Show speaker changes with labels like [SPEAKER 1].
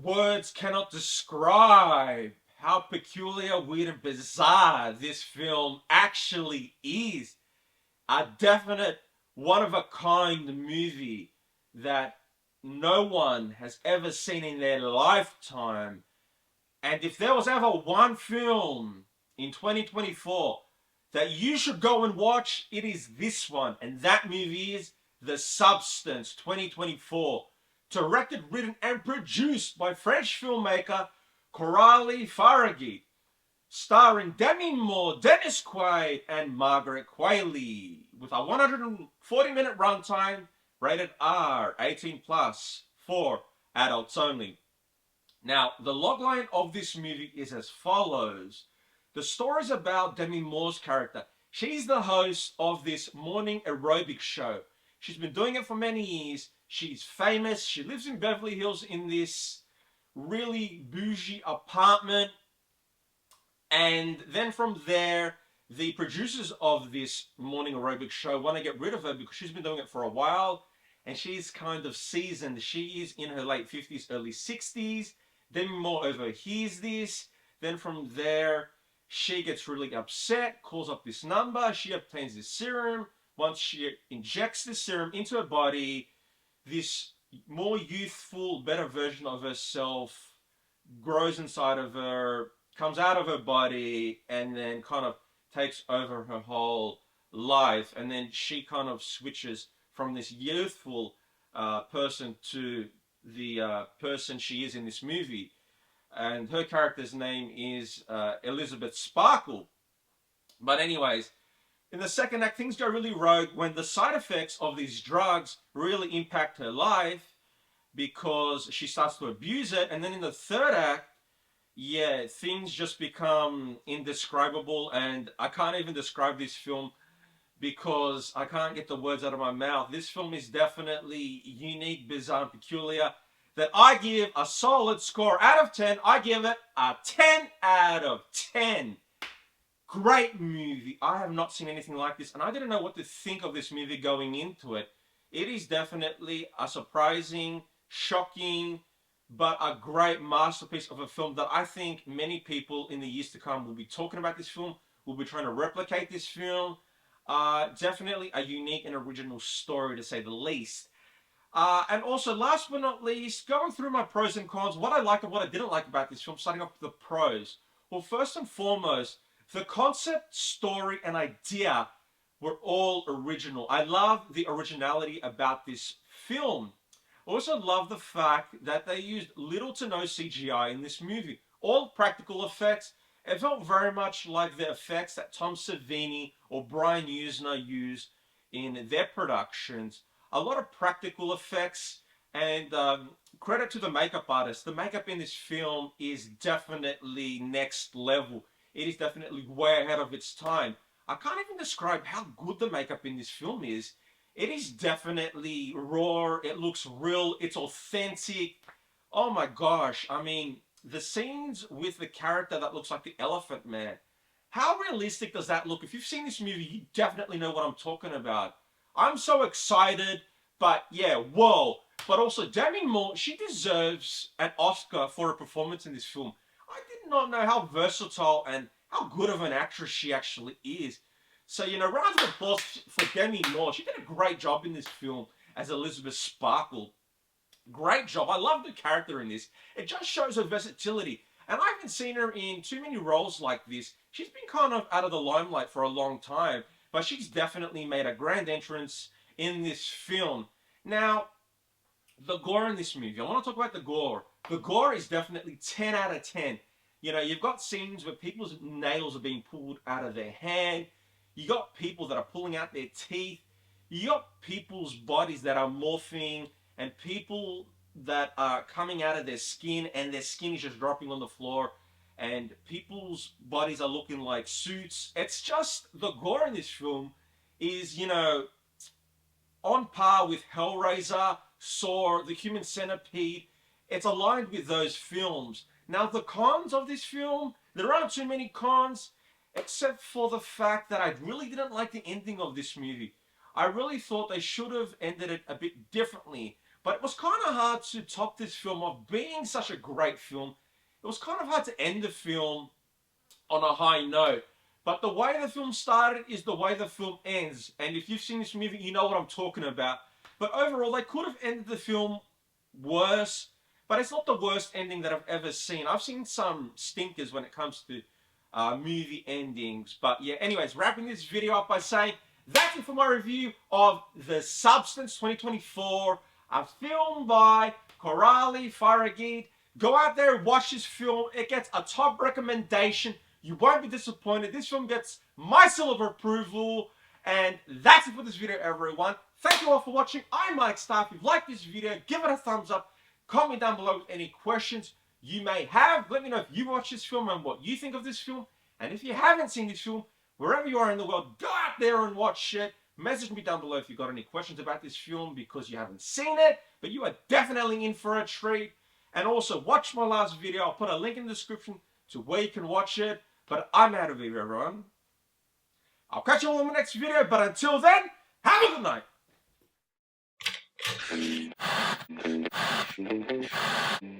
[SPEAKER 1] Words cannot describe how peculiar, weird, and bizarre this film actually is. A definite one of a kind movie that no one has ever seen in their lifetime. And if there was ever one film in 2024 that you should go and watch, it is this one. And that movie is The Substance 2024. Directed, written, and produced by French filmmaker Coralie Fargeat. Starring Demi, Dennis Quaid, and Margaret Qualley. With a 140-minute runtime, rated R, 18 plus, for adults only. Now, the logline of this movie is as follows. The story is about Demi Moore's character. She's the host of this morning aerobic show. She's been doing it for many years. She's famous. She lives in Beverly Hills in this really bougie apartment. And then from there, the producers of this morning aerobic show want to get rid of her because she's been doing it for a while. And she's kind of seasoned. She is in her late 50s, early 60s. Demi Moore overhears this. Then from there, she gets really upset, calls up this number. She obtains this serum. Once she injects this serum into her body, this more youthful, better version of herself grows inside of her, comes out of her body, and then kind of takes over her whole life. And then she kind of switches from this youthful person to the person she is in this movie. And her character's name is Elizabeth Sparkle. But anyways, in the second act, things go really rogue when the side effects of these drugs really impact her life because she starts to abuse it. And then in the third act, yeah, things just become indescribable. And I can't even describe this film because I can't get the words out of my mouth. This film is definitely unique, bizarre, and peculiar. That I give a solid score out of 10. I give it a 10 out of 10. Great movie. I have not seen anything like this, and I didn't know what to think of this movie going into it. It is definitely a surprising, shocking, but a great masterpiece of a film that I think many people in the years to come will be talking about this film, will be trying to replicate this film. Definitely a unique and original story, to say the least. And also, last but not least, going through my pros and cons, what I liked and what I didn't like about this film, starting off with the pros. Well, first and foremost, the concept, story, and idea were all original. I love the originality about this film. I also love the fact that they used little to no CGI in this movie. All practical effects. It felt very much like the effects that Tom Savini or Brian Usner used in their productions. A lot of practical effects, and credit to the makeup artist. The makeup in this film is definitely next level. It is definitely way ahead of its time. I can't even describe how good the makeup in this film is. It is definitely raw. It looks real. It's authentic. Oh my gosh. I mean, the scenes with the character that looks like the Elephant Man. How realistic does that look? If you've seen this movie, you definitely know what I'm talking about. I'm so excited, but yeah, whoa. But also, Demi Moore, she deserves an Oscar for her performance in this film. I did not know how versatile and how good of an actress she actually is. So, round of applause for Demi Moore. She did a great job in this film as Elizabeth Sparkle. Great job. I love the character in this. It just shows her versatility. And I haven't seen her in too many roles like this. She's been kind of out of the limelight for a long time. But she's definitely made a grand entrance in this film. Now, the gore in this movie. I want to talk about the gore. The gore is definitely 10 out of 10. You've got scenes where people's nails are being pulled out of their hand. You got people that are pulling out their teeth. You got people's bodies that are morphing, and people that are coming out of their skin, and their skin is just dropping on the floor, and people's bodies are looking like suits. It's just, the gore in this film is, on par with Hellraiser, Saw, The Human Centipede. It's aligned with those films. Now, the cons of this film, there aren't too many cons, except for the fact that I really didn't like the ending of this movie. I really thought they should have ended it a bit differently. But it was kind of hard to top this film off being such a great film. It was kind of hard to end the film on a high note. But the way the film started is the way the film ends. And if you've seen this movie, you know what I'm talking about. But overall, they could have ended the film worse. But it's not the worst ending that I've ever seen. I've seen some stinkers when it comes to movie endings. But yeah, anyways, wrapping this video up by saying that's it for my review of The Substance 2024. A film by Coralie, Fargeat. Go out there and watch this film. It gets a top recommendation. You won't be disappointed. This film gets my seal of approval. And that's it for this video, everyone. Thank you all for watching. I'm Mike Star. If you liked this video, give it a thumbs up. Comment down below with any questions you may have. Let me know if you watched this film and what you think of this film. And if you haven't seen this film, wherever you are in the world, go out there and watch it. Message me down below if you've got any questions about this film because you haven't seen it, but you are definitely in for a treat. And also, watch my last video. I'll put a link in the description to where you can watch it. But I'm out of here, everyone. I'll catch you all in the next video, but until then, have a good night.